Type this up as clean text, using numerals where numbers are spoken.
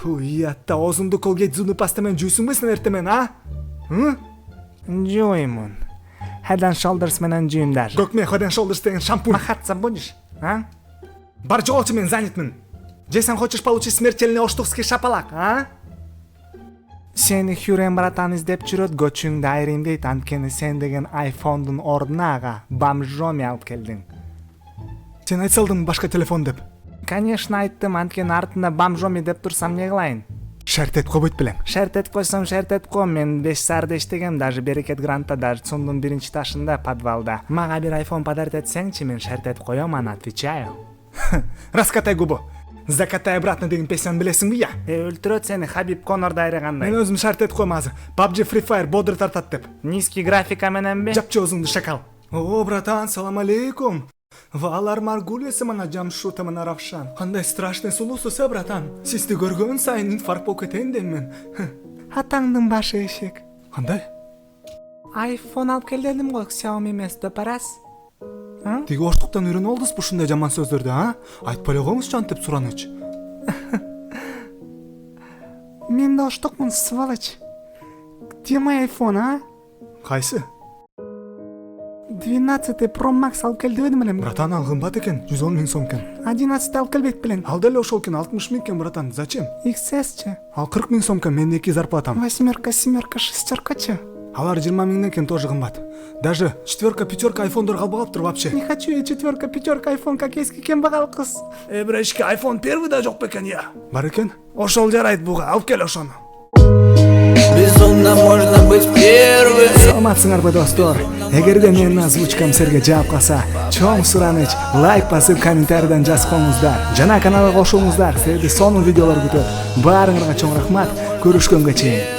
Уятта, озунду колгейт зуны пастамен жуйсуңбу сен эртемен, а? Жуймун. Head and Shoulders менен жуйм даже. Көкме Head and Shoulders деген шампунь. Махаться будешь, а? Бар жоголчу, мен занятмын. Же хочешь получить смертельный оштукский шапалак, а? Сени Хюрем братан издеп жүрөт, көчүңдү айрайм дейт, анткени сен деген iPhone'дун ордуна ага бомжоми алып келдиң. Сен айта салдың башка телефон деп. Конечно айттым, анткени артында бомжоми деп турсам не кылайын? Шарт этип койбойт белең. Шарт этип койсом шарт этип кой, мен 5 саарда иштегем, даже Берекет Грантта, даже Цундун биринчи этажында подвалда. Мага бир iPhone подарить этсеңчи, мен шарт этип коем, аны отвечаю. Раскатай губу. Закатай обратно деген песняны билесиңби я? Өлтүрөт сени Хабиб Конорду айрагандай. Мен өзүм шарт этип койм азыр. PUBG Free Fire бодыр тартат деп. Низкий графика мененби? Жапчы өзүңдү шакал. О, братан, салам алейкум. Валар Маргулеси мана Жамшута мана Равшан. Кандай страшный сулуусуз, братан. Сизди көргөн сайын инфаркт болуп кетейин дейм мен. Атаңдын башы эшек. Кандай? iPhone алып кел дедим го, Xiaomi эмес, допарас. Тиги оштуктан үйрөнүп алдыңызбы ушундай жаман сөздөрдү, а? Айтпай эле коюңуз жантип суранычы. Мен да оштукмун, сволочь. Где мой iPhone, а? Кайсы? 12 Pro Max алып кел дебедим эле. Братан, ал кымбат экен, 110 000 сом экен. 11 алып келбейт белең. Ал деле ошол экен, 60 000 экен, братан. Зачем? XS-чы? Ал 40 000 сом экен, менин 2 зарплатам. 8, 7, 6-чы? Алар 20 000 экен, тоже кымбат. Даже 4, 5 айфондор калбагаптыр вообще. Не хочу я 4, 5 iPhone, как эски кембагал кыз. Бирочки, iPhone 1 да жок бекен я. Бар экен? Ошол жарайт буга, алып кел ошону. Безумно можно быть первым. Саламатсыңарбы достор? Эгерде менин озвучкам силерге жаап калса, чоң сураныч, лайк басып, комментарийден жазып коюңуздар. Жана каналга кошулуңуздар. Силерди сонун видеолор күтөт. Баарыңарга чоң рахмат. Көрүшкөнгө чейин.